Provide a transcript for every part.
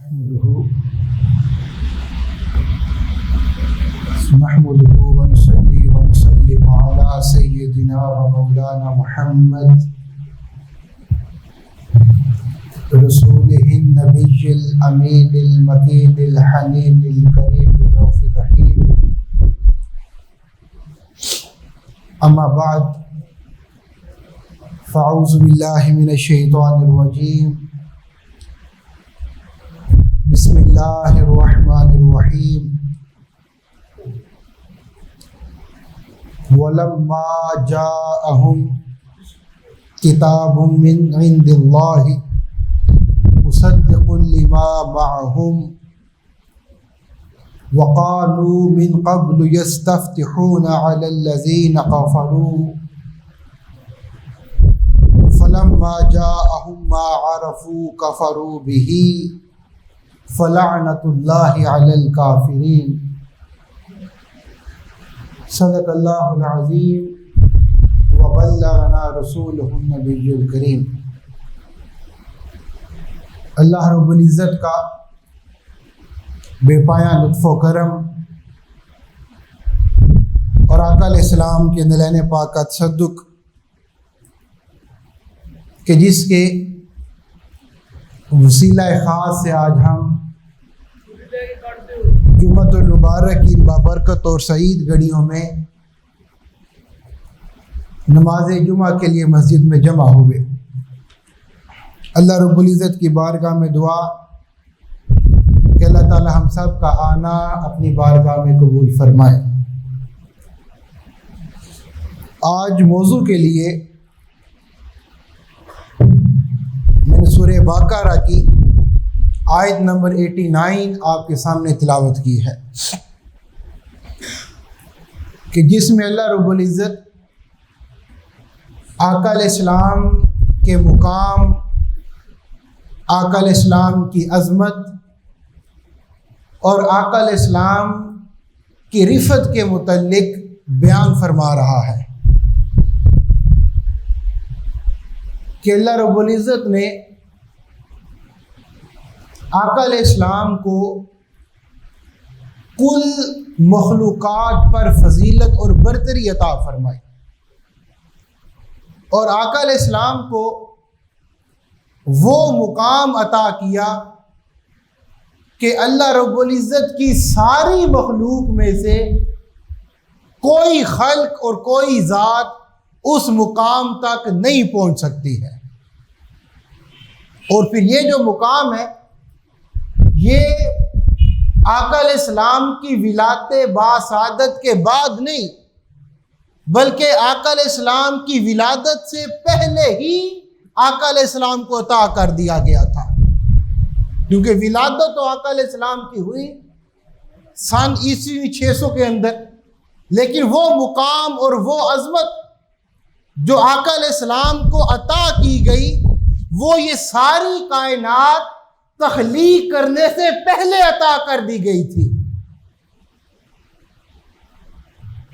نحمده ونصلي ونسلم على سيدنا ومولانا محمد رسوله النبي الأمين المكين الحنين الكريم الرؤوف الرحيم. أما بعد فأعوذ بالله من الشيطان الرجيم. بسم الله الرحمن الرحيم. وَلَمَّا جَاءَهُمْ كِتَابٌ مِّنْ عِندِ اللَّهِ مُصَدِّقٌ لِمَا مَعَهُمْ وَقَالُوا مِنْ قَبْلُ يَسْتَفْتِحُونَ عَلَى الَّذِينَ كَفَرُوا فَلَمَّا جَاءَهُمْ مَا عَرَفُوا كَفَرُوا بِهِ فَلَعْنَةُ اللَّهِ عَلَى الْكَافِرِينَ. صدق اللہ العظیم وبلغنا رسولہ النبی الکریم. اللہ رب العزت کا بے پایاں لطف و کرم اور آقا علیہ السلام کے نلین پاک کا تصدق کہ جس کے وسیلہ خاص سے آج ہم جمعۃ المبارک کی بابرکت اور سعید گھڑیوں میں نماز جمعہ کے لیے مسجد میں جمع ہوئے. اللہ رب العزت کی بارگاہ میں دعا کہ اللہ تعالی ہم سب کا آنا اپنی بارگاہ میں قبول فرمائے. آج موضوع کے لیے میں نے سورہ بقرہ کی آیت نمبر 89 آپ کے سامنے تلاوت کی ہے کہ جس میں اللہ رب العزت آقا علیہ السلام کے مقام، آقا علیہ السلام کی عظمت اور آقا علیہ السلام کی رفعت کے متعلق بیان فرما رہا ہے کہ اللہ رب العزت نے آقا علیہ السلام کو کل مخلوقات پر فضیلت اور برتری عطا فرمائی اور آقا علیہ السلام کو وہ مقام عطا کیا کہ اللہ رب العزت کی ساری مخلوق میں سے کوئی خلق اور کوئی ذات اس مقام تک نہیں پہنچ سکتی ہے. اور پھر یہ جو مقام ہے یہ آقا علیہ السلام کی ولادت باسعادت کے بعد نہیں بلکہ آقا علیہ السلام کی ولادت سے پہلے ہی آقا علیہ السلام کو عطا کر دیا گیا تھا، کیونکہ ولادت تو آقا علیہ السلام کی ہوئی سن عیسوی 600 کے اندر، لیکن وہ مقام اور وہ عظمت جو آقا علیہ السلام کو عطا کی گئی وہ یہ ساری کائنات تخلیق کرنے سے پہلے عطا کر دی گئی تھی،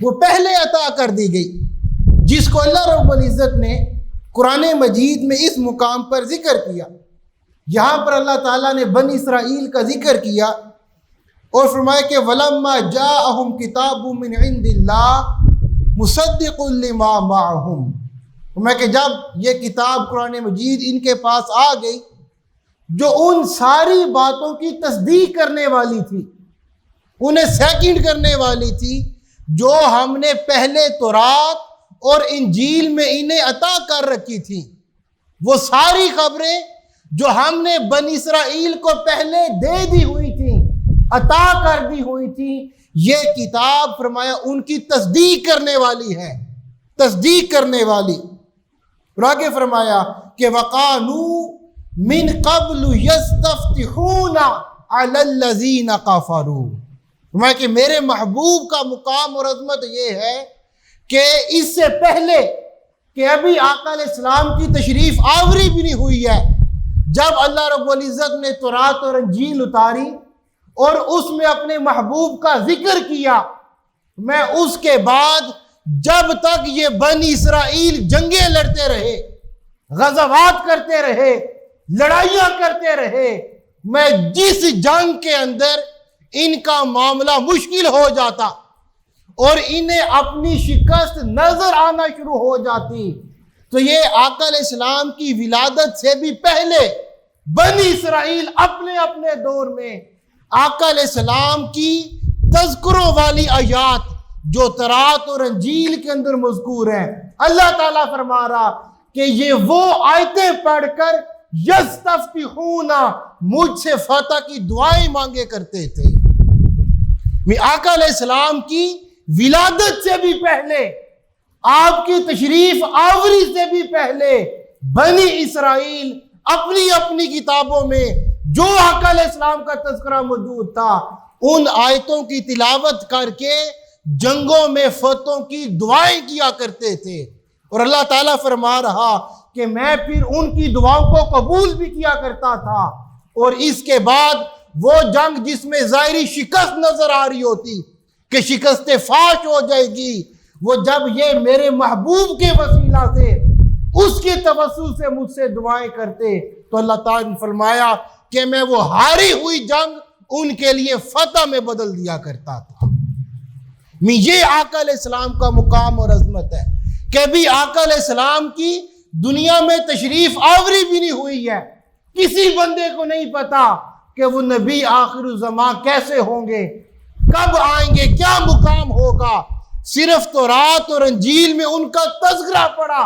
وہ پہلے عطا کر دی گئی، جس کو اللہ رب العزت نے قرآن مجید میں اس مقام پر ذکر کیا. یہاں پر اللہ تعالیٰ نے بنی اسرائیل کا ذکر کیا اور فرمایا کہ وَلَمَّا جَاءَهُمْ كِتَابٌ مِّنْ عِندِ اللَّهِ مُصَدِّقٌ لِمَا مَعَهُمْ. فرمایا کہ جب یہ کتاب قرآن مجید ان کے پاس آ گئی جو ان ساری باتوں کی تصدیق کرنے والی تھی، انہیں سیکنڈ کرنے والی تھی جو ہم نے پہلے تورات اور انجیل میں انہیں عطا کر رکھی تھی، وہ ساری خبریں جو ہم نے بنی اسرائیل کو پہلے دے دی ہوئی تھی، عطا کر دی ہوئی تھی، یہ کتاب فرمایا ان کی تصدیق کرنے والی ہے، تصدیق کرنے والی. اور آگے فرمایا کہ وَقَالُوا من قبل یستفتحون علی الذین کفروا. فرمایا کہ میرے محبوب کا مقام اور عظمت یہ ہے کہ اس سے پہلے کہ ابھی آقا علیہ السلام کی تشریف آوری بھی نہیں ہوئی ہے، جب اللہ رب العزت نے تورات اور انجیل اتاری اور اس میں اپنے محبوب کا ذکر کیا، میں اس کے بعد جب تک یہ بنی اسرائیل جنگیں لڑتے رہے، غزوات کرتے رہے، لڑائیاں کرتے رہے، میں جس جنگ کے اندر ان کا معاملہ مشکل ہو جاتا اور انہیں اپنی شکست نظر آنا شروع ہو جاتی، تو یہ آقا علیہ السلام کی ولادت سے بھی پہلے بنی اسرائیل اپنے اپنے دور میں آقا علیہ السلام کی تذکروں والی آیات جو تورات اور انجیل کے اندر مذکور ہیں، اللہ تعالیٰ فرما رہا کہ یہ وہ آیتیں پڑھ کر یستفتحون مجھ سے فتح کی دعائیں مانگے کرتے تھے۔ آقا علیہ السلام کی ولادت سے بھی پہلے، آپ کی تشریف آوری سے بھی پہلے بنی اسرائیل اپنی اپنی کتابوں میں جو آقا علیہ السلام کا تذکرہ موجود تھا ان آیتوں کی تلاوت کر کے جنگوں میں فتحوں کی دعائیں کیا کرتے تھے، اور اللہ تعالیٰ فرما رہا کہ میں پھر ان کی دعاؤں کو قبول بھی کیا کرتا تھا، اور اس کے بعد وہ جنگ جس میں ظاہری شکست نظر آ رہی ہوتی کہ شکست فاش ہو جائے گی، وہ جب یہ میرے محبوب کے وسیلہ سے اس کے توسل سے مجھ سے دعائیں کرتے تو اللہ تعالیٰ نے فرمایا کہ میں وہ ہاری ہوئی جنگ ان کے لیے فتح میں بدل دیا کرتا تھا۔ یہ آقا علیہ السلام کا مقام اور عظمت ہے کہ ابھی آقا علیہ السلام کی دنیا میں تشریف آوری بھی نہیں ہوئی ہے، کسی بندے کو نہیں پتا کہ وہ نبی آخر الزمان کیسے ہوں گے، کب آئیں گے، کیا مقام ہوگا۔ صرف تورات اور انجیل میں ان کا تذکرہ پڑا،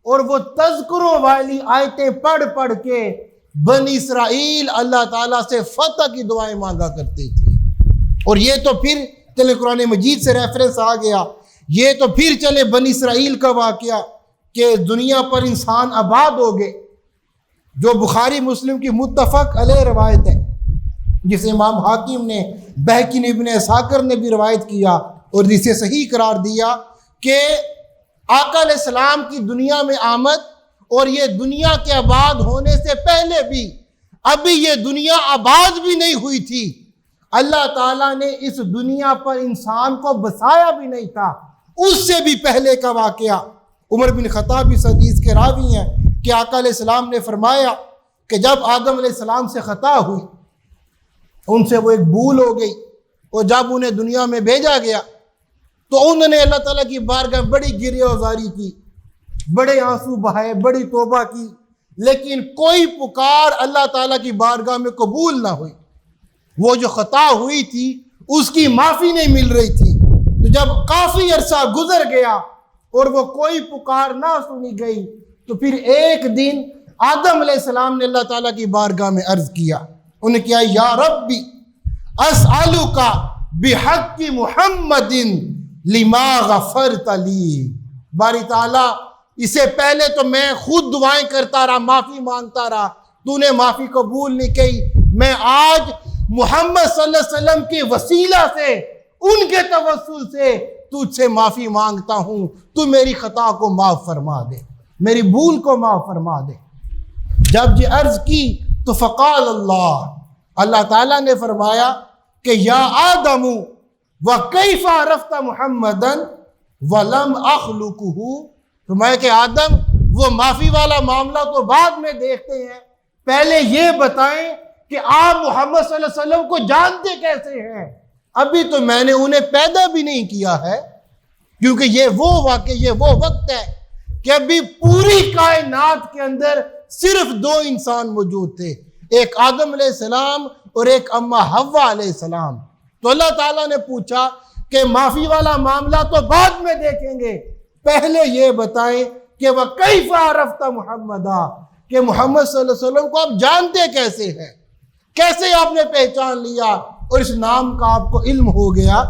اور وہ تذکروں والی آیتیں پڑھ پڑھ کے بنی اسرائیل اللہ تعالیٰ سے فتح کی دعائیں مانگا کرتے تھے۔ اور یہ تو پھر چلے قرآن مجید سے ریفرنس آ گیا، یہ تو پھر چلے بنی اسرائیل کا واقعہ کہ دنیا پر انسان آباد ہو گئے، جو بخاری مسلم کی متفق علیہ روایت ہے، جسے امام حاکم نے، بہقی نے، ابن اسحاق نے بھی روایت کیا اور جسے صحیح قرار دیا کہ آقا علیہ السلام کی دنیا میں آمد اور یہ دنیا کے آباد ہونے سے پہلے بھی، ابھی یہ دنیا آباد بھی نہیں ہوئی تھی، اللہ تعالیٰ نے اس دنیا پر انسان کو بسایا بھی نہیں تھا، اس سے بھی پہلے کا واقعہ۔ عمر بن خطاب اس حدیث کے راوی ہیں کہ آقا علیہ السلام نے فرمایا کہ جب آدم علیہ السلام سے خطا ہوئی، ان سے وہ ایک بھول ہو گئی، اور جب انہیں دنیا میں بھیجا گیا تو انہوں نے اللہ تعالیٰ کی بارگاہ میں بڑی گریہ وزاری کی، بڑے آنسو بہائے، بڑی توبہ کی، لیکن کوئی پکار اللہ تعالیٰ کی بارگاہ میں قبول نہ ہوئی۔ وہ جو خطا ہوئی تھی اس کی معافی نہیں مل رہی تھی، تو جب کافی عرصہ گزر گیا اور وہ کوئی پکار نہ سنی گئی تو پھر ایک دن آدم علیہ السلام نے اللہ تعالیٰ کی بارگاہ میں عرض کیا، انہوں نے کیا، یا ربی اسألک بحق محمد لما غفرت لی۔ باری تعالیٰ اس سے پہلے تو میں خود دعائیں کرتا رہا، معافی مانگتا رہا، تو نے معافی قبول نہیں کی، میں آج محمد صلی اللہ علیہ وسلم کے وسیلہ سے، ان کے توسل سے تجھ سے معافی مانگتا ہوں، تو میری خطا کو معاف فرما دے، میری بھول کو معاف فرما دے۔ جب یہ عرض کی تو فقال اللہ تعالیٰ نے فرمایا کہ یا آدم وَكَيْفَ عَرَفْتَ مُحَمَّدًا وَلَمْ أَخْلُقُهُ، فرمایا کہ آدم وہ معافی والا معاملہ تو بعد میں دیکھتے ہیں، پہلے یہ بتائیں کہ آپ محمد صلی اللہ علیہ وسلم کو جانتے کیسے ہیں، ابھی تو میں نے انہیں پیدا بھی نہیں کیا ہے، کیونکہ یہ وہ واقعہ، یہ وہ وقت ہے کہ ابھی پوری کائنات کے اندر صرف دو انسان موجود تھے، ایک آدم علیہ السلام اور ایک اماں حوا علیہ السلام۔ تو اللہ تعالیٰ نے پوچھا کہ معافی والا معاملہ تو بعد میں دیکھیں گے، پہلے یہ بتائیں کہ وہ کیف عرفت محمدا، کہ محمد صلی اللہ علیہ وسلم کو آپ جانتے کیسے ہیں، کیسے آپ نے پہچان لیا اور اس نام کا آپ کو علم ہو گیا۔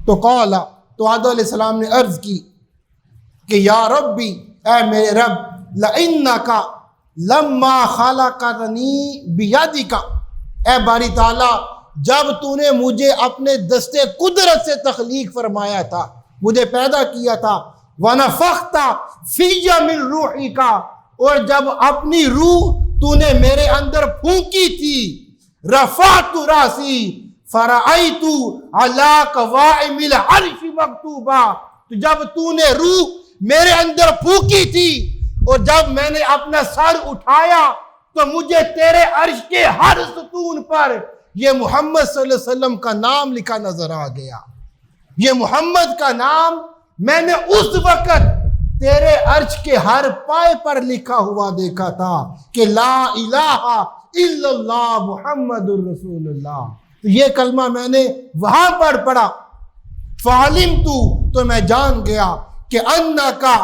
تو قال، تو آدم علیہ السلام نے عرض کی کہ یا ربی، اے میرے رب، لَإِنَّكَ لَمَّا خَلَقَتَنِي بِيَدِكَ، اے باری تعالیٰ جب تو نے مجھے اپنے دستے قدرت سے تخلیق فرمایا تھا، مجھے پیدا کیا تھا، وَنَفَخْتَ فِيَّ مِن رُوحِكَ، اور جب اپنی روح تو نے میرے اندر پھونکی تھی، رَفَعْتُ رَأْسِي فَرَأَيْتُ عَلَىٰ قَوَائِمِ الْعَرْشِ مَكْتُوبًا، تو جب تو نے روح میرے اندر پھونکی تھی اور جب میں نے اپنا سر اٹھایا تو مجھے تیرے عرش کے ہر ستون پر یہ محمد صلی اللہ علیہ وسلم کا نام لکھا نظر آ گیا. یہ محمد کا نام میں نے اس وقت تیرے عرش کے ہر پائے پر لکھا ہوا دیکھا تھا کہ لا الہ الا اللہ محمد الرسول اللہ. تو یہ کلمہ میں نے وہاں پر پڑھا. فعلمت تو میں جان گیا کہ انکا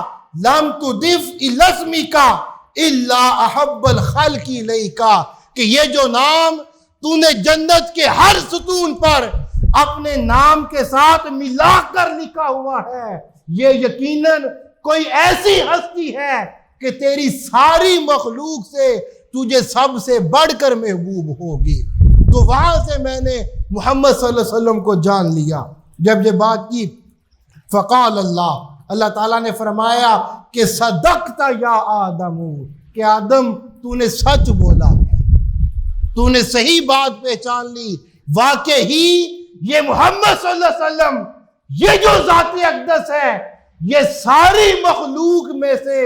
لم تضف الی اسمک الا احب الخلق الیک، کہ یہ جو نام تو نے جنت کے ہر ستون پر اپنے نام کے ساتھ ملا کر لکھا ہوا ہے، یہ یقیناً کوئی ایسی ہستی ہے کہ تیری ساری مخلوق سے تجھے سب سے بڑھ کر محبوب ہوگی. تو وہاں سے میں نے محمد صلی اللہ علیہ وسلم کو جان لیا. جب یہ بات کی فقال اللہ تعالیٰ نے فرمایا کہ صدقت یا آدم، کہ آدم تو نے سچ بولا، تو نے صحیح بات پہچان لی. واقع ہی یہ محمد صلی اللہ علیہ وسلم، یہ جو ذات اقدس ہے، یہ ساری مخلوق میں سے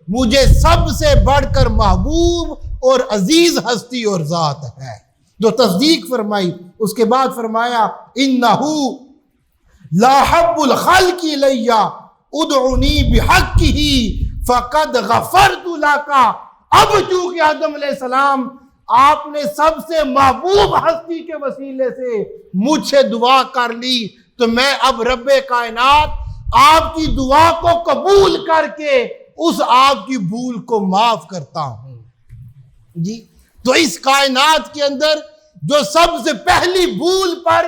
مجھے سب سے بڑھ کر محبوب اور عزیز ہستی اور ذات ہے. جو تصدیق فرمائی، اس کے بعد فرمایا انہو لا حب الخلق الی ادعنی بحقہ فقد غفرت لک. اب چونکہ آدم علیہ السلام آپ نے سب سے محبوب ہستی کے وسیلے سے مجھ سے دعا کر لی، تو میں اب رب کائنات آپ کی دعا کو قبول کر کے اس آپ کی بھول کو معاف کرتا ہوں. جی تو اس کائنات کے اندر جو سب سے پہلی بھول پر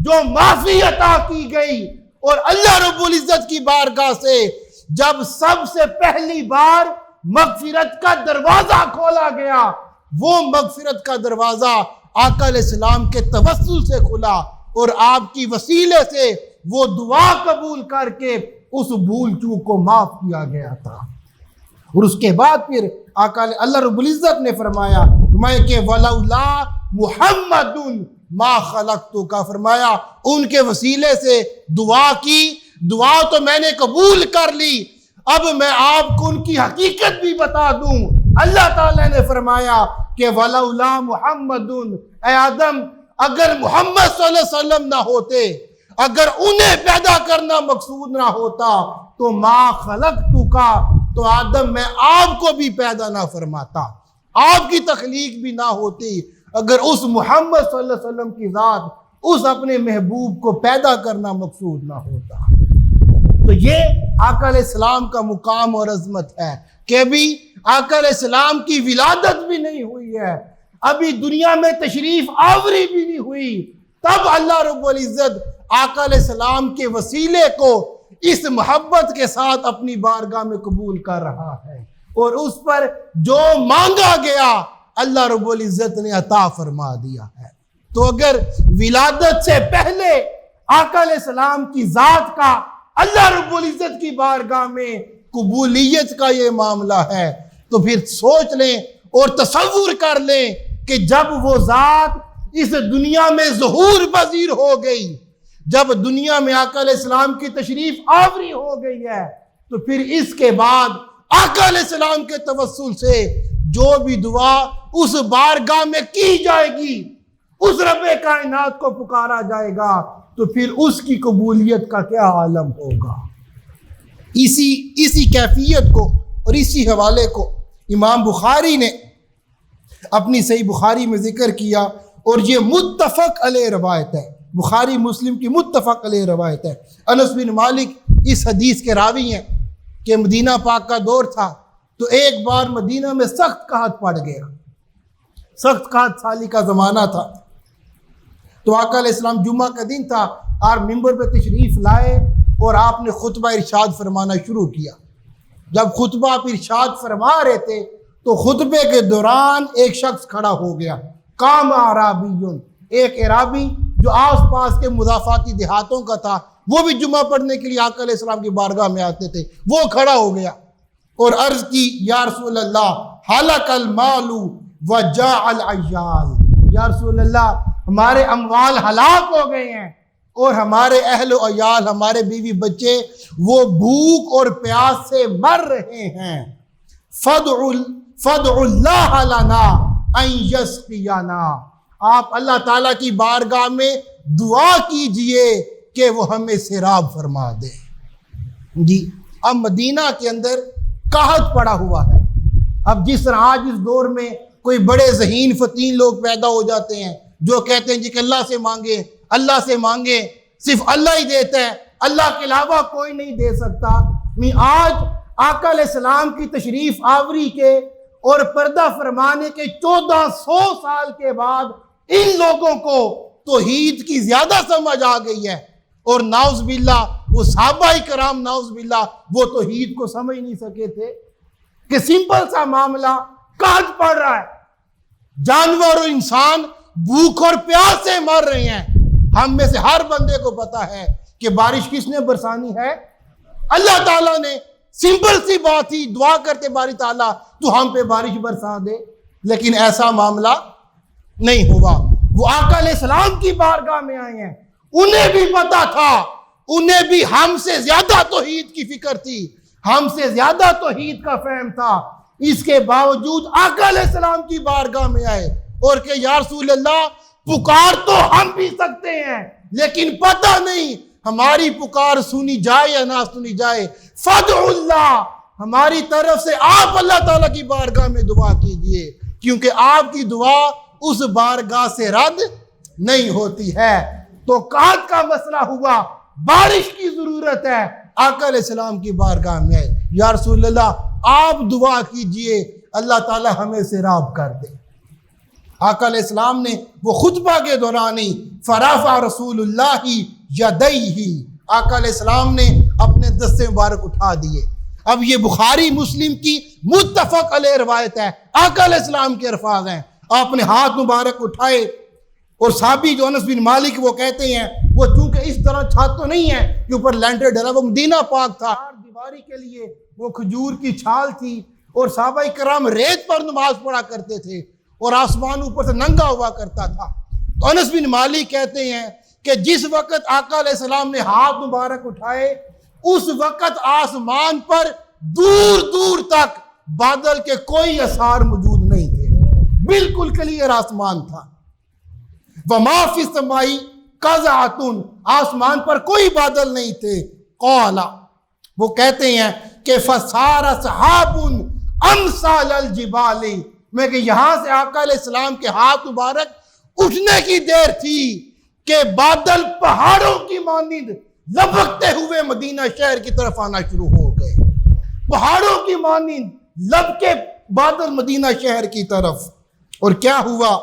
جو معافی عطا کی گئی، اور اللہ رب العزت کی بارگاہ سے جب سب سے پہلی بار مغفرت کا دروازہ کھولا گیا، وہ مغفرت کا دروازہ آقا علیہ السلام کے توسل سے کھلا، اور آپ کی وسیلے سے وہ دعا قبول کر کے اس بھول چوک کو معاف کیا گیا تھا. اور اس کے بعد پھر آقا اللہ رب العزت نے فرمایا کہ ولولا محمد ما خلقتک، کا فرمایا ان کے وسیلے سے دعا کی، دعا تو میں نے قبول کر لی، اب میں آپ کو ان کی حقیقت بھی بتا دوں. اللہ تعالیٰ نے فرمایا کہ ولولا محمد، اے آدم اگر محمد صلی اللہ علیہ وسلم نہ ہوتے، اگر انہیں پیدا کرنا مقصود نہ ہوتا تو ما خلقتک، تو آدم میں آپ کو بھی پیدا نہ فرماتا، آپ کی تخلیق بھی نہ ہوتی اگر اس محمد صلی اللہ علیہ وسلم کی ذات، اس اپنے محبوب کو پیدا کرنا مقصود نہ ہوتا. تو یہ آقا علیہ السلام کا مقام اور عظمت ہے کہ ابھی آقا علیہ السلام کی ولادت بھی نہیں ہوئی ہے، ابھی دنیا میں تشریف آوری بھی نہیں ہوئی، تب اللہ رب العزت آقا علیہ السلام کے وسیلے کو اس محبت کے ساتھ اپنی بارگاہ میں قبول کر رہا ہے، اور اس پر جو مانگا گیا اللہ رب العزت نے عطا فرما دیا ہے. تو اگر ولادت سے پہلے آقا علیہ السلام کی ذات کا اللہ رب العزت کی بارگاہ میں قبولیت کا یہ معاملہ ہے، تو پھر سوچ لیں اور تصور کر لیں کہ جب وہ ذات اس دنیا میں ظہور پذیر ہو گئی، جب دنیا میں آقا علیہ السلام کی تشریف آوری ہو گئی ہے، تو پھر اس کے بعد آقا علیہ السلام کے توسل سے جو بھی دعا اس بارگاہ میں کی جائے گی، اس رب کائنات کو پکارا جائے گا، تو پھر اس کی قبولیت کا کیا عالم ہوگا. اسی کیفیت کو اور اسی حوالے کو امام بخاری نے اپنی صحیح بخاری میں ذکر کیا، اور یہ متفق علیہ روایت ہے، بخاری مسلم کی متفق علیہ روایت ہے. انس بن مالک اس حدیث کے راوی ہیں کہ مدینہ پاک کا دور تھا، تو ایک بار مدینہ میں سخت قحط پڑ گیا، سخت قحط سالی کا زمانہ تھا. تو آقا علیہ السلام جمعہ کا دن تھا، آپ ممبر پہ تشریف لائے اور آپ نے خطبہ ارشاد فرمانا شروع کیا. جب خطبہ آپ ارشاد فرما رہے تھے تو خطبے کے دوران ایک شخص کھڑا ہو گیا، قام اعرابی، ایک اعرابی جو آس پاس کے مضافاتی دیہاتوں کا تھا، وہ بھی جمعہ پڑھنے کے لیے آقا علیہ السلام کی بارگاہ میں آتے تھے، وہ کھڑا ہو گیا اور عرض کی یا رسول اللہ حلق المال وجاع العیال، یا رسول اللہ ہمارے اموال ہلاک ہو گئے ہیں اور ہمارے اہل و عیال، ہمارے بیوی بچے وہ بھوک اور پیاس سے مر رہے ہیں، فادعوا اللہ لنا ان یسقینا، آپ اللہ تعالیٰ کی بارگاہ میں دعا کیجئے کہ وہ ہمیں سیراب فرما دے۔ جی اب مدینہ کے اندر قحط پڑا ہوا ہے۔ اب جس طرح آج اس دور میں کوئی بڑے ذہین فتین لوگ پیدا ہو جاتے ہیں جو کہتے ہیں جی کہ اللہ سے مانگے، اللہ سے مانگے، صرف اللہ ہی دیتا ہے، اللہ کے علاوہ کوئی نہیں دے سکتا۔ آج آقا علیہ السلام کی تشریف آوری کے اور پردہ فرمانے کے 1400 سال کے بعد ان لوگوں کو توحید کی زیادہ سمجھ آ گئی ہے، اور نعوذ باللہ وہ صحابہ کرام نعوذ باللہ وہ توحید کو سمجھ نہیں سکے تھے کہ سمپل سا معاملہ قحط پڑ رہا ہے، جانور اور انسان بھوک اور پیاس سے مر رہے ہیں۔ ہم میں سے ہر بندے کو پتا ہے کہ بارش کس نے برسانی ہے؟ اللہ تعالیٰ نے۔ سمپل سی بات ہی، دعا کرتے باری تعالیٰ تو ہم پہ بارش برسا دے، لیکن ایسا معاملہ نہیں ہوا۔ وہ آقا علیہ السلام کی بارگاہ میں آئے ہیں، انہیں بھی پتا تھا، انہیں بھی ہم سے زیادہ توحید کی فکر تھی، ہم سے زیادہ توحید کا فہم تھا، اس کے باوجود آقا علیہ السلام کی بارگاہ میں آئے اور کہ یا رسول اللہ پکار تو ہم بھی سکتے ہیں لیکن پتہ نہیں ہماری پکار سنی جائے یا نہ سنی جائے، فادعوا اللہ، ہماری طرف سے آپ اللہ تعالیٰ کی بارگاہ میں دعا کیجئے، کیونکہ آپ کی دعا اس بارگاہ سے رد نہیں ہوتی ہے۔ تو قحط کا مسئلہ ہوا، بارش کی ضرورت ہے، آقا علیہ السلام کی بارگاہ میں ہے، یا رسول اللہ آپ دعا کیجئے اللہ تعالیٰ ہمیں سیراب کر دے۔ آقا علیہ السلام نے وہ خطبہ کے دوران ہی فرافع رسول اللہ یدیہ، آقا علیہ السلام نے اپنے دستے مبارک اٹھا دیے۔ اب یہ بخاری مسلم کی متفق علیہ روایت ہے، آقا علیہ السلام کے الفاظ ہیں، آپ نے ہاتھ مبارک اٹھائے، اور صحابی جو انس بن مالک وہ کہتے ہیں وہ چونکہ اس طرح چھت تو نہیں ہے کہ اوپر لینٹر ڈلا، وہ مدینہ پاک تھا، دیواری کے لیے وہ کھجور کی چھال تھی، اور صحابہ کرام ریت پر نماز پڑھا کرتے تھے اور آسمان اوپر سے ننگا ہوا کرتا تھا۔ تو انس بن مالک کہتے ہیں کہ جس وقت آقا علیہ السلام نے ہاتھ مبارک اٹھائے اس وقت آسمان پر دور دور تک بادل کے کوئی اثار موجود نہیں تھے، بالکل کلیئر آسمان تھا۔ وما فی السماء قزعۃ، آسمان پر کوئی بادل نہیں تھے۔ قال، وہ کہتے ہیں کہ فصار سحاب امثال الجبال، میں کہ یہاں سے آقا علیہ السلام کے ہاتھ مبارک اٹھنے کی دیر تھی کہ بادل پہاڑوں کی مانند لبکتے ہوئے مدینہ شہر کی طرف آنا شروع ہو گئے، پہاڑوں کی مانند لب کے بادل مدینہ شہر کی طرف۔ اور کیا ہوا؟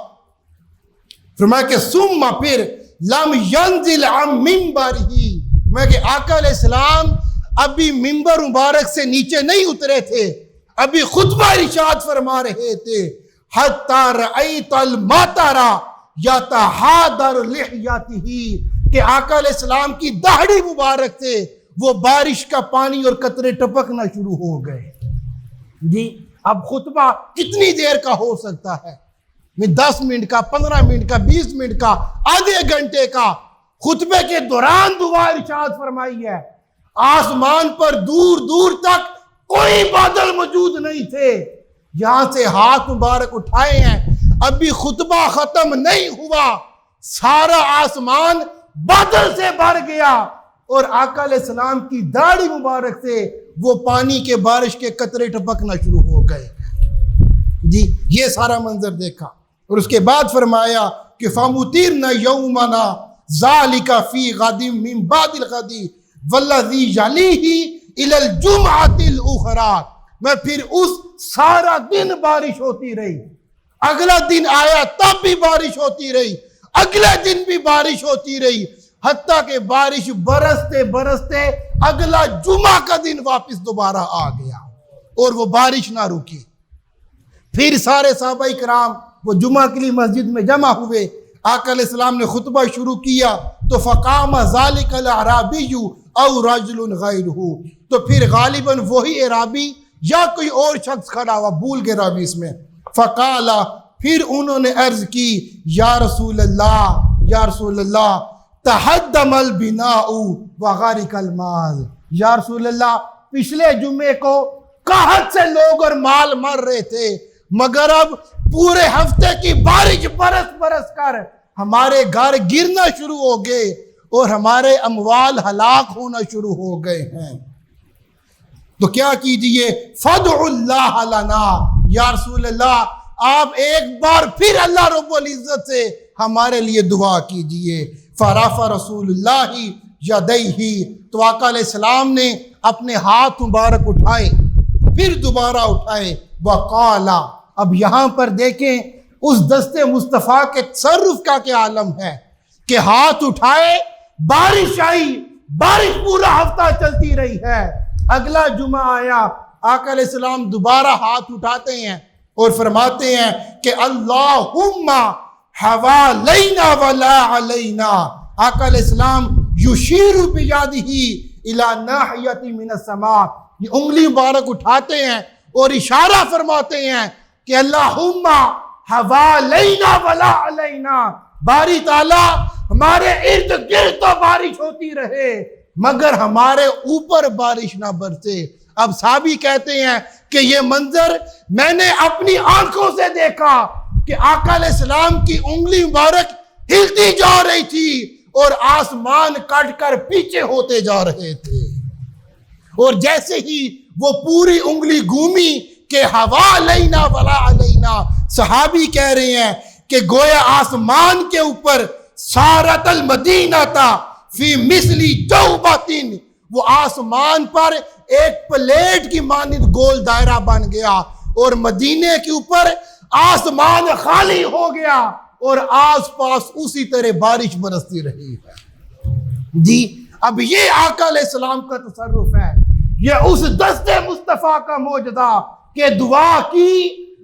فرمایا کہ ثم پھر لم ینزل عن منبرہ، میں کہ آقا علیہ السلام ابھی منبر مبارک سے نیچے نہیں اترے تھے، ابھی خطبہ ارشاد فرما رہے تھے، حتی رأیت المطر یتحادر لحیتہ، کہ آقا علیہ السلام کی داڑھی مبارک سے وہ بارش کا پانی اور قطرے ٹپکنا شروع ہو گئے۔ جی اب خطبہ کتنی دیر کا ہو سکتا ہے؟ 10 منٹ کا، 15 منٹ کا، 20 منٹ کا، آدھے گھنٹے کا؟ خطبے کے دوران دعا ارشاد فرمائی ہے، آسمان پر دور دور تک کوئی بادل موجود نہیں تھے، یہاں سے ہاتھ مبارک اٹھائے ہیں، ابھی خطبہ ختم نہیں ہوا، سارا آسمان بادل سے بھر گیا اور آقا علیہ السلام کی داڑھی مبارک سے وہ پانی کے بارش کے قطرے ٹپکنا شروع ہو گئے۔ جی یہ سارا منظر دیکھا، اور اس کے بعد فرمایا کہ فَمُطِرْنَ يَوْمَنَا ذَلِكَ فِي غَدٍ مِّن بَعْدِ الْغَدِ وَالَّذِي يَلِيهِ إِلَى الْجُمْعَةِ الْأُخْرَى، میں پھر اس سارا دن بارش ہوتی رہی، اگلا دن آیا تب بھی بارش ہوتی رہی، اگلے دن بھی بارش ہوتی رہی، حتیٰ کہ بارش برستے برستے اگلا جمعہ کا دن واپس دوبارہ آ گیا اور وہ بارش نہ رکی۔ پھر سارے صحابہ کرام وہ جمعہ کے لیے مسجد میں جمع ہوئے، آقا علیہ السلام نے خطبہ شروع کیا تو فقام ذالک الاعرابی او رجل غیرہ، تو پھر غالباً وہی اعرابی یا کوئی اور شخص کھڑا ہوا، بھول گئے راوی اس میں، فقال، پھر انہوں نے عرض کی، یا رسول اللہ، یا رسول اللہ، تہدم البناء وغرق المال، یا رسول اللہ پچھلے جمعے کو قحط سے لوگ اور مال مر رہے تھے، مگر اب پورے ہفتے کی بارش برس برس کر ہمارے گھر گرنا شروع ہو گئے اور ہمارے اموال ہلاک ہونا شروع ہو گئے ہیں، تو کیا کیجئے؟ فَادْعُ اللَّهَ لَنَا، یا رسول اللہ آپ ایک بار پھر اللہ رب العزت سے ہمارے لیے دعا کیجئے۔ فَرَفَعَ رسول اللہ یدیہ، تو آقا علیہ السلام نے اپنے ہاتھ مبارک اٹھائے، پھر دوبارہ اٹھائے، وَقَالَ، اب یہاں پر دیکھیں اس دست مصطفیٰ کے تصرف کا کیا عالم ہے کہ ہاتھ اٹھائے، بارش آئی، بارش پورا ہفتہ چلتی رہی ہے۔ اگلا جمعہ آیا، آقا علیہ السلام دوبارہ ہاتھ اٹھاتے ہیں اور فرماتے ہیں کہ اللہم حوالینا ولا علینا۔ آقا علیہ السلام یشیر بیدہ الی ناحیۃ من السماء، یہ انگلی مبارک اٹھاتے ہیں اور اشارہ فرماتے ہیں کہ اللہم حوالینا ولا علینا، باری تعالیٰ ہمارے ارد گرد تو بارش ہوتی رہے مگر ہمارے اوپر بارش نہ برسے۔ اب صحابی کہتے ہیں کہ یہ منظر میں نے اپنی آنکھوں سے دیکھا کہ آقا علیہ السلام کی انگلی مبارک ہلتی جا رہی تھی اور آسمان کٹ کر پیچھے ہوتے جا رہے تھے، اور جیسے ہی وہ پوری انگلی گھومی کہ ہوا علینا ولا علینا، صحابی کہہ رہے ہیں کہ گویا آسمان کے اوپر سارت المدینہ تا فی مثلی جوبتن، وہ آسمان پر ایک پلیٹ کی مانند گول دائرہ بن گیا اور مدینے کے اوپر آسمان خالی ہو گیا اور آس پاس اسی طرح بارش برستی رہی ہے۔ جی اب یہ آقا علیہ السلام کا تصرف ہے، یہ اس دست مصطفیٰ کا معجزہ کہ دعا کی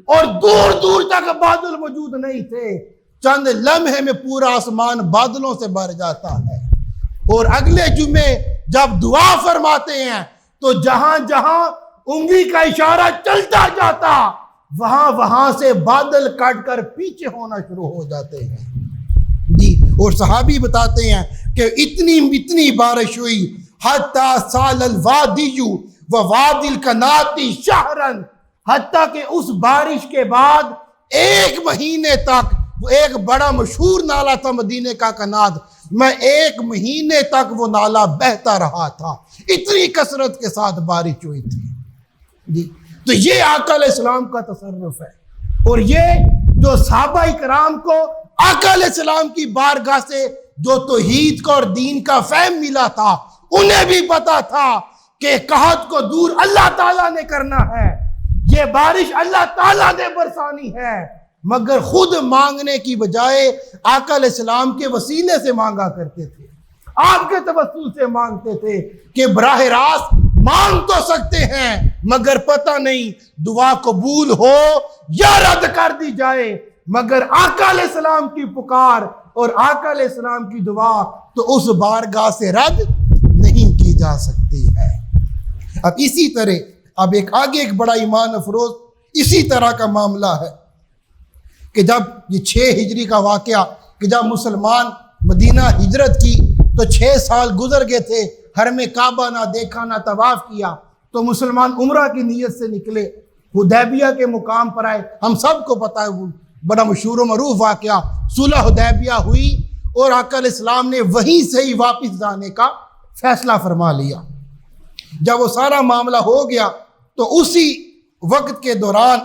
اور دور دور تک بادل موجود نہیں تھے، چند لمحے میں پورا آسمان بادلوں سے بھر جاتا ہے، اور اگلے جمعے جب دعا فرماتے ہیں تو جہاں جہاں انگلی کا اشارہ چلتا جاتا وہاں سے بادل کٹ کر پیچھے ہونا شروع ہو جاتے ہیں۔ جی اور صحابی بتاتے ہیں کہ اتنی بارش ہوئی حتی سال الوادی ووادی القناتی شہرن، حتیٰ کہ اس بارش کے بعد ایک مہینے تک، وہ ایک بڑا مشہور نالا تھا مدینے کا کناد، میں ایک مہینے تک وہ نالا بہتا رہا تھا، اتنی کثرت کے ساتھ بارش ہوئی تھی۔ جی تو یہ آقا علیہ السلام کا تصرف ہے، اور یہ جو صحابہ کرام کو آقا علیہ السلام کی بارگاہ سے جو توحید کا اور دین کا فہم ملا تھا، انہیں بھی پتا تھا کہ قحط کو دور اللہ تعالیٰ نے کرنا ہے، یہ بارش اللہ تعالیٰ نے برسانی ہے، مگر خود مانگنے کی بجائے آقا علیہ السلام کے وسیلے سے مانگا کرتے تھے، آپ کے توسل سے مانگتے تھے کہ براہ راست مانگ تو سکتے ہیں مگر پتہ نہیں دعا قبول ہو یا رد کر دی جائے، مگر آقا علیہ السلام کی پکار اور آقا علیہ السلام کی دعا تو اس بارگاہ سے رد نہیں کی جا سکتی ہے۔ اب اسی طرح اب آگے ایک بڑا ایمان افروز اسی طرح کا معاملہ ہے کہ جب یہ 6 ہجری کا واقعہ کہ جب مسلمان مدینہ ہجرت کی تو 6 سال گزر گئے تھے، حرم کعبہ نہ دیکھا نہ طواف کیا، تو مسلمان عمرہ کی نیت سے نکلے، حدیبیہ کے مقام پر آئے، ہم سب کو پتہ ہے وہ بڑا مشہور و معروف واقعہ، صلح حدیبیہ ہوئی اور آقا علیہ السلام نے وہیں سے ہی واپس جانے کا فیصلہ فرما لیا۔ جب وہ سارا معاملہ ہو گیا تو اسی وقت کے دوران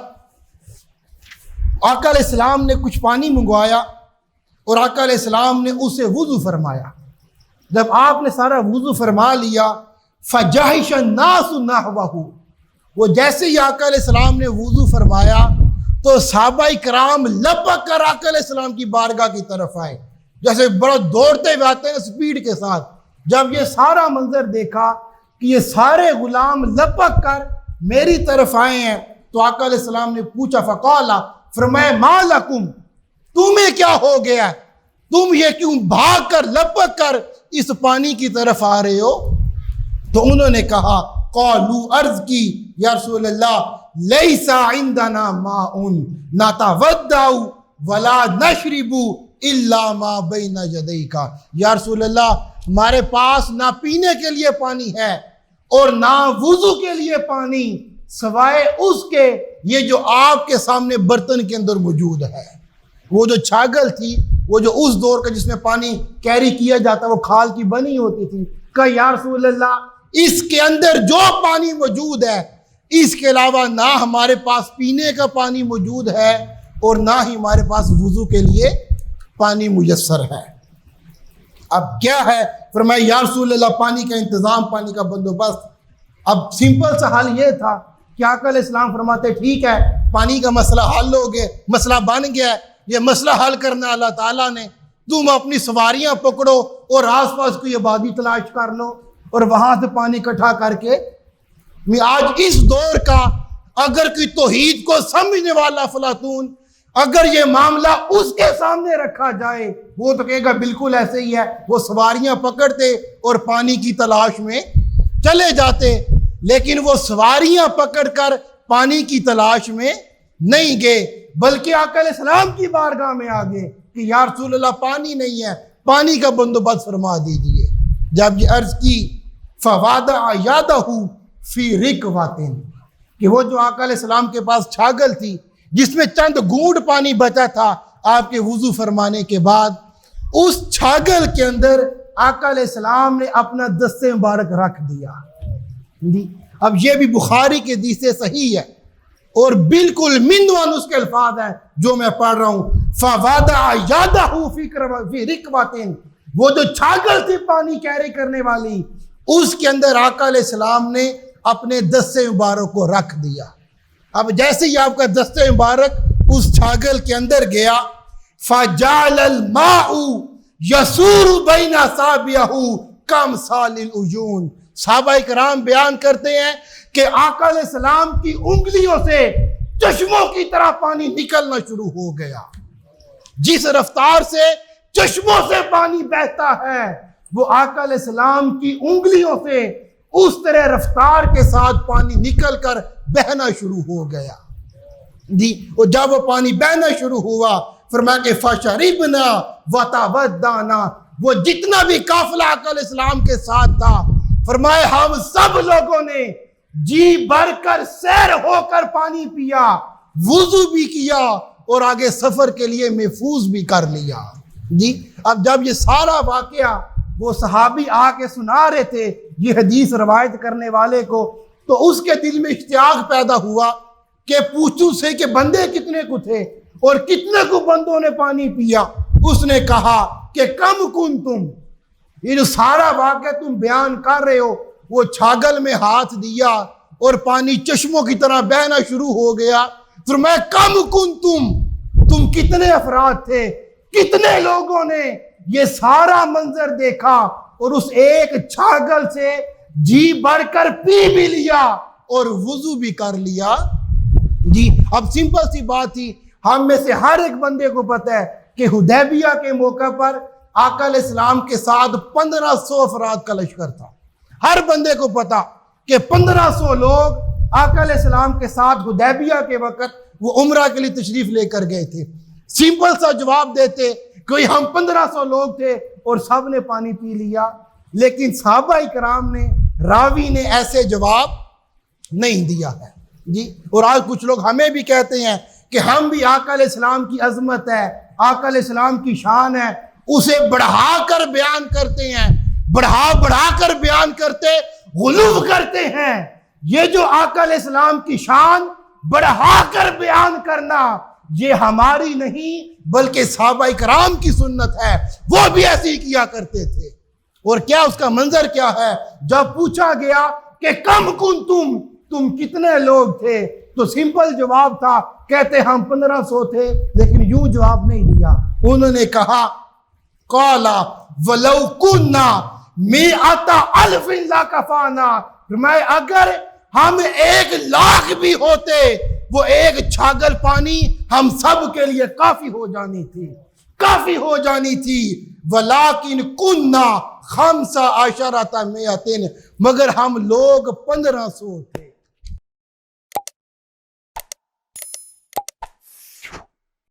آقا علیہ السلام نے کچھ پانی منگوایا اور آقا علیہ السلام نے اسے وضو فرمایا۔ جب آپ نے سارا وضو فرما لیا فجہش الناس نحوہ، وہ جیسے ہی آقا علیہ السلام نے وضو فرمایا تو صحابہ کرام لپک کر آقا علیہ السلام کی بارگاہ کی طرف آئے، جیسے بڑا دوڑتے ہوئے آتے ہیں سپیڈ کے ساتھ۔ جب یہ سارا منظر دیکھا کہ یہ سارے غلام لپک کر میری طرف آئے ہیں تو آقا علیہ السلام نے پوچھا، فقالا، فرمایا ما لکم، تمہیں کیا ہو گیا، تم یہ کیوں بھاگ کر لپک کر اس پانی کی طرف آ رہے ہو؟ تو انہوں نے کہا، قالو، عرض کی، یا رسول اللہ لیس عندنا ماء نتودع ولا نشرب الا ما بین یدیک، یا رسول اللہ ہمارے پاس نہ پینے کے لیے پانی ہے اور نہ وضو کے لیے پانی، سوائے اس کے یہ جو آپ کے سامنے برتن کے اندر موجود ہے۔ وہ جو چھاگل تھی، وہ جو اس دور کا جس میں پانی کیری کیا جاتا، وہ کھال کی بنی ہوتی تھی۔ کہ یا رسول اللہ، اس کے اندر جو پانی موجود ہے، اس کے علاوہ نہ ہمارے پاس پینے کا پانی موجود ہے اور نہ ہی ہمارے پاس وضو کے لیے پانی میسر ہے۔ اب کیا ہے؟ فرمایا یا رسول اللہ پانی کا انتظام، پانی کا بندوبست۔ اب سمپل سا حل یہ تھا کہ آقا علیہ السلام فرماتے ٹھیک ہے، پانی کا مسئلہ حل ہو گیا، مسئلہ بن گیا ہے، یہ مسئلہ حل کرنا اللہ تعالیٰ نے، تم اپنی سواریاں پکڑو اور آس پاس کوئی آبادی تلاش کر لو اور وہاں سے پانی اکٹھا کر کے۔ آج اس دور کا اگر کوئی توحید کو سمجھنے والا افلاطون اگر یہ معاملہ اس کے سامنے رکھا جائے، وہ تو کہے گا بالکل ایسے ہی ہے، وہ سواریاں پکڑتے اور پانی کی تلاش میں چلے جاتے، لیکن وہ سواریاں پکڑ کر پانی کی تلاش میں نہیں گئے، بلکہ آقا علیہ السلام کی بارگاہ میں آ گئے کہ یا رسول اللہ پانی نہیں ہے، پانی کا بندوبست فرما دیجئے۔ جب یہ عرض کی فَوَضَعَ يَدَهُ فِي رِكْوَةٍ، کہ وہ جو آقا علیہ السلام کے پاس چھاگل تھی جس میں چند گھونٹ پانی بچا تھا آپ کے وضو فرمانے کے بعد، اس چھاگل کے اندر آقا علیہ السلام نے اپنا دست مبارک رکھ دیا۔ اب یہ بھی بخاری کے حدیث سے صحیح ہے اور بالکل منوان اس کے الفاظ ہیں جو میں پڑھ رہا ہوں۔ فَوَضَعَ يَدَهُ فِي رِكْوَةٍ، وہ جو چھاگل تھی پانی کیری کرنے والی، اس کے اندر آقا علیہ السلام نے اپنے دست مبارک کو رکھ دیا۔ اب جیسے ہی آپ کا دست مبارک اس چھاگل کے اندر گیا، فَجَعَلَ الْمَاءُ يَسُورُ بَيْنَ أَصَابِعِهِ كَأَمْثَالِ الْعُيُونِ۔ صحابہ کرام بیان کرتے ہیں کہ آقا علیہ السلام کی انگلیوں سے چشموں کی طرح پانی نکلنا شروع ہو گیا۔ جس رفتار سے چشموں سے پانی بہتا ہے، وہ آقا علیہ السلام کی انگلیوں سے اس طرح رفتار کے ساتھ پانی نکل کر بہنا شروع ہو گیا۔ اور جب وہ پانی بہنا شروع ہوا، فرمایا کہ فَشَرِبْنَا وَتَوَضَّأْنَا، وہ جتنا بھی قافلہ آقا علیہ السلام کے ساتھ تھا، فرمایا ہم سب لوگوں نے جی بھر کر سیر ہو کر پانی پیا، وضو بھی کیا اور آگے سفر کے لیے محفوظ بھی کر لیا۔ اب جب یہ سارا واقعہ وہ صحابی آ کے سنا رہے تھے یہ حدیث روایت کرنے والے کو، تو اس کے دل میں اشتیاق پیدا ہوا کہ پوچھوں سے کہ بندے کتنے کو تھے اور کتنے کو بندوں نے پانی پیا۔ اس نے کہا کہ کم کنتم، یہ جو سارا واقعہ تم بیان کر رہے ہو، وہ چھاگل میں ہاتھ دیا اور پانی چشموں کی طرح بہنا شروع ہو گیا۔ فرمایا کم کنتم، تم کتنے افراد تھے، کتنے لوگوں نے یہ سارا منظر دیکھا اور اس ایک چھاگل سے جی بھر کر پی بھی لیا اور وضو بھی کر لیا۔ اب سمپل سی بات تھی، ہم میں سے ہر ایک بندے کو پتہ ہے کہ حدیبیہ کے موقع پر آقا علیہ السلام کے ساتھ 1500 افراد کا لشکر تھا۔ ہر بندے کو پتا کہ 1500 لوگ آقا علیہ السلام کے ساتھ حدیبیہ کے وقت وہ عمرہ کے لیے تشریف لے کر گئے تھے۔ سمپل سا جواب دیتے کہ ہم 1500 لوگ تھے اور سب نے پانی پی لیا، لیکن صحابہ کرام نے، راوی نے ایسے جواب نہیں دیا ہے۔ اور آج کچھ لوگ ہمیں بھی کہتے ہیں کہ ہم بھی آقا علیہ السلام کی عظمت ہے، آقا علیہ السلام کی شان ہے، اسے بڑھا کر بیان کرتے ہیں، بڑھا کر بیان کرتے، غلو کرتے ہیں۔ یہ جو آقا علیہ السلام کی شان بڑھا کر بیان کرنا، یہ ہماری نہیں بلکہ صحابہ کرام کی سنت ہے، وہ بھی ایسے ہی کیا کرتے تھے۔ اور کیا اس کا منظر کیا ہے؟ جب پوچھا گیا کہ کم کنتم، تم کتنے لوگ تھے، تو سمپل جواب تھا، کہتے ہم 1500 تھے، لیکن یوں جواب نہیں دیا۔ انہوں نے کہا قَالَ وَلَوْ كُنَّا مِئَةَ أَلْفٍ لَكَفَانَا، میں اگر ہم 1,00,000 بھی ہوتے، وہ ایک چھاگل پانی ہم سب کے لیے کافی ہو جانی تھی، کافی ہو جانی تھی۔ وَلَكِنْ كُنَّا 15 مگر ہم لوگ 1500 تھے۔